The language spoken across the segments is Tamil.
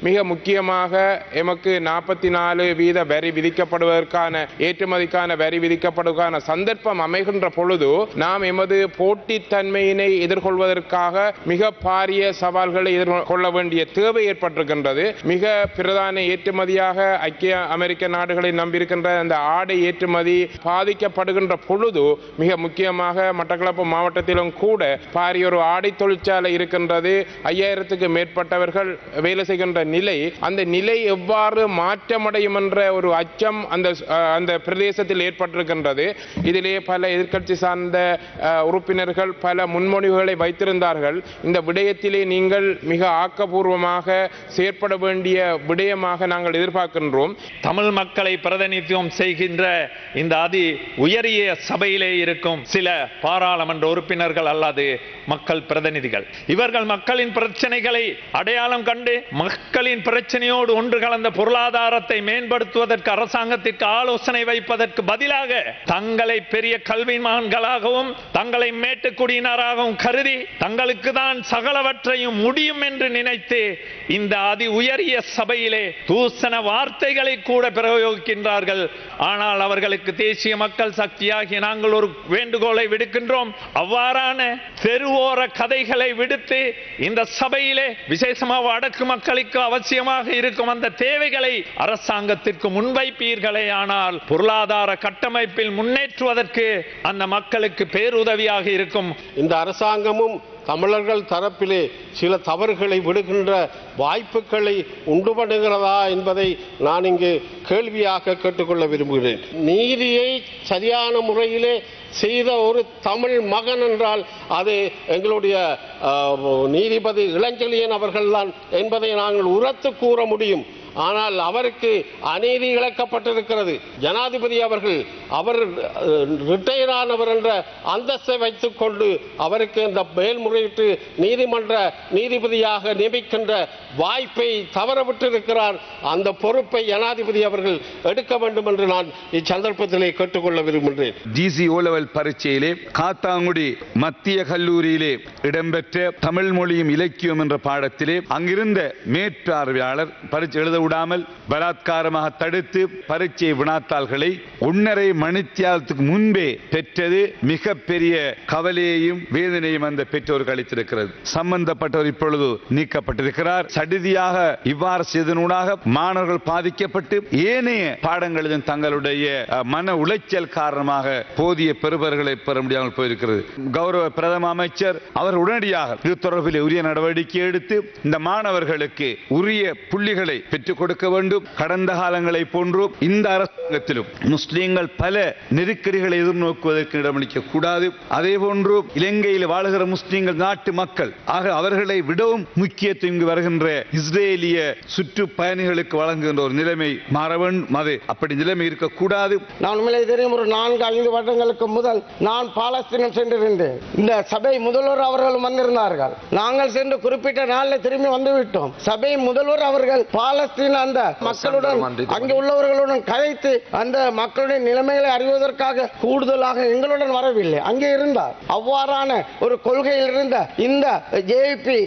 மிக முக்கியமாக எமக்கு 44% வரி விதிக்கப்படுவதற்கான ஏற்றுமதிக்கான வரி விதிக்கப்படுவதற்கான சந்தர்ப்பம் அமைகின்ற பொழுது நாம் எமது போட்டித்தன்மையினை எதிர்கொள்வதற்காக மிக பாரிய சவால்களை எதிர்கொள்ள வேண்டிய தேவை ஏற்பட்டிருக்கின்றது. மிக பிரதான ஏற்றுமதியாக ஐக்கிய அமெரிக்க நாடுகளை நம்பியிருக்கின்ற அந்த ஆடை ஏற்றுமதி பாதிக்கப்படுகின்ற பொழுது மிக முக்கியமாக மட்டக்களப்பு மாவட்டத்திலும் கூட பாரிய ஒரு ஆடை தொழிற்சாலை இருக்கின்றது. 5000க்கு மேற்பட்டவர்கள் வேலை செய்கின்ற நிலை, அந்த நிலை எவ்வாறு மாற்றமடையும் என்ற ஒரு அச்சம் அந்த பிரதேசத்தில் ஏற்பட்டிருக்கின்றது. இதிலே பல எதிர்க்கட்சி சார்ந்த உறுப்பினர்கள் பல முன்மொழிவுகளை வைத்திருந்தார்கள். இந்த விடயத்திலே நீங்கள் மிக ஆக்கப்பூர்வமாக செயற்பட வேண்டிய விடயமாக நாங்கள் எதிர்பார்க்கின்றோம். தமிழ் மக்களை பிரதிநிதித்துவம் செய்கின்ற இந்த அதி உயரிய சபையிலே இருக்கும் சில பாராளுமன்ற உறுப்பினர்கள் அல்லது மக்கள் பிரதிநிதிகள், இவர்கள் மக்களின் பிரச்சனைகளை அடையாளம் கண்டு மக்களின் பிரச்சனையோடு ஒன்று கலந்த பொருளாதாரத்தை மேம்படுத்துவதற்கு அரசாங்கத்திற்கு ஆலோசனை வைப்பதற்கு பதிலாக தங்களை பெரிய கல்விமான்களாகவும் தங்களை மேட்டுக்குடியினராகவும் கருதி தங்களுக்கு தான் சகலவற்றையும் முடியும் என்று நினைத்து இந்த அதி உயரிய சபையிலே தூசண வார்த்தைகளை கூட பிரயோகிக்கின்றார்கள். ஆனால் அவர்களுக்கு தேசிய மக்கள் சக்தியாகிய நாங்கள் ஒரு வேண்டுகோளை விடுக்கின்றோம். அவ்வாறான தெருவோர கதைகளை விடுத்து இந்த சபையிலே விசேஷமாக வடக்கு மக்களுக்கு அவசியமாக இருக்கும் அந்த தேவைகளை அரசாங்கத்திற்கு முன்வைப்பீர்களே, ஆனால் பொருளாதார கட்டமைப்பில் முன்னேற்றுவதற்கு அந்த மக்களுக்கு பேருதவியாக இருக்கும். இந்த அரசாங்கமும் தமிழர்கள் தரப்பிலே சில தவறுகளை விடுகின்ற வாய்ப்புகளை உண்டு பண்ணுகிறதா என்பதை நான் இங்கு கேள்வியாக கேட்டுக்கொள்ள விரும்புகிறேன். நீதியை சரியான முறையிலே செய்த ஒரு தமிழ் மகன் என்றால் அது எங்களுடைய நீதிபதி இளஞ்செழியன் அவர்கள்தான் என்பதை நாங்கள் உரத்து கூற முடியும். ஆனால் அவருக்கு அநீதி இழைக்கப்பட்டிருக்கிறது. ஜனாதிபதி அவர் ரிட்டையர் ஆனவர் என்ற அந்தஸ்தை வைத்துக் கொண்டு அவருக்கு இந்த மேல்முறையீட்டு நீதிமன்ற நீதிபதியாக நியமிக்கின்ற வாய்ப்பை தவறவிட்டிருக்கிறார். அந்த பொறுப்பை ஜனாதிபதி அவர்கள் எடுக்க வேண்டும் என்று நான் இச்சந்தர்ப்பத்திலே கேட்டுக்கொள்ள விரும்புகிறேன். ஜிசி ஓலெவல் பரீட்சையிலே காத்தாங்குடி மத்திய கல்லூரியிலே இடம்பெற்ற தமிழ் மொழியும் இலக்கியம் என்ற பாடத்திலே அங்கிருந்த மேற்பார்வையாளர் பரீட்சை எழுத விடாமல் பலாத்காரமாக தடுத்து பரீட்சை வினாத்தாள்களை 1.5 மணித்தியாலத்துக்கு முன்பே பெற்றது மிக பெரிய கவலையையும் வேதனையும் அந்த பெற்றோருக்கு அளித்திருக்கிறது. சம்பந்தப்பட்டவர் இப்பொழுது நீக்கப்பட்டிருக்கிறார். சடிதியாக இவ்வாறு செய்தனூடாக மாணவர்கள் பாதிக்கப்பட்டு ஏனைய பாடங்களிலும் தங்களுடைய மன உளைச்சல் காரணமாக போதிய பெறுபர்களை பெற முடியாமல் போயிருக்கிறது. கௌரவ பிரதம அமைச்சர் அவர் உடனடியாக இது தொடர்பில் உரிய நடவடிக்கை எடுத்து இந்த மாணவர்களுக்கு உரிய புள்ளிகளை பெற்றுக் கொடுக்க வேண்டும். கடந்த காலங்களை போன்று இந்த அரசாங்கத்திலும் முஸ்லிம்கள் பல நெருக்கடிகளை எதிர்நோக்குவதற்கு இடமளிக்க கூடாது. அதே போன்று இலங்கையில் வாழுகிற முஸ்லிம்கள் நாட்டு மக்கள் ஆக அவர்களை விடவும் முக்கியத்துவம் இங்கு வருகின்ற இஸ்ரேலிய சுற்றுப்பயணிகளுக்கு வழங்குகின்ற ஒரு நிலைமை மாற வேண்டும். அது அப்படி நிலைமை இருக்கக்கூடாது. நான் உண்மையிலே தெரியும், ஒரு 4-5 வருடங்களுக்கு முதல் நான் பாலஸ்தீனம் சென்றிருந்தேன். இந்த சபை முதல்வர் அவர்கள் வந்திருந்தார்கள். நாங்கள் சென்று குறிப்பிட்ட நாளில் திரும்பி வந்துவிட்டோம். சபை முதல்வர் அவர்கள் பாலஸ்தீன அந்த மக்களுடன் அங்கே உள்ளவர்களுடன் கதைத்து அந்த மக்களுடைய நிலைமைகளை அறிவதற்காக கூடுதலாக எங்களுடன் வரவில்லை, அங்கே இருந்தார். அவ்வாறான ஒரு கொள்கையில் இருந்த இந்த ஜேபி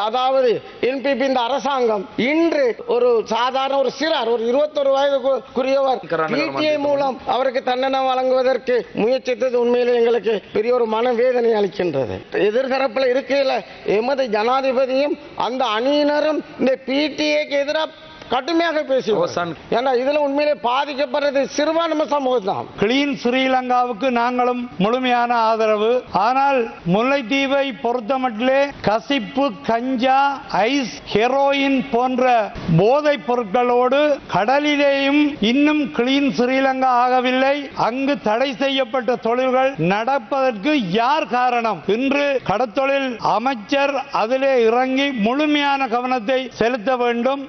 அதாவது என்பிபி இந்த அரசாங்கம் இன்று ஒரு சாதாரண ஒரு சிறார் ஒரு 21 வயதுக்குரியவர் பிடிஐ மூலம் அவருக்கு தண்டனை வழங்குவதற்கு முயற்சித்தது உண்மையிலே எங்களுக்கு பெரிய ஒரு மனவேதனை அளிக்கின்றது. எதிர்தரப்பில் இருக்கையில் எமது ஜனாதிபதியும் அந்த அணியினரும் இந்த பிடிஐக்கு எதிராக கடுமையாக பேசுவோம். ஏன்னா இதுல உண்மையிலே பாதிக்கப்படுறது சிறுபான்மை சமூகம் தான். கிளீன் ஸ்ரீலங்காவுக்கு நாங்களும் முழுமையான ஆதரவு. ஆனால் முல்லைத்தீவை பொறுத்தமட்டிலே கசிப்பு, கஞ்சா, ஐஸ், ஹெரோயின் போன்ற போதைப் பொருட்களோடு கடலிலேயும் இன்னும் கிளீன் ஸ்ரீலங்கா ஆகவில்லை. அங்கு தடை செய்யப்பட்ட தொழில்கள் நடப்பதற்கு யார் காரணம்? இன்று கடத்தொழில் அமைச்சர் அதிலே இறங்கி முழுமையான கவனத்தை செலுத்த வேண்டும்.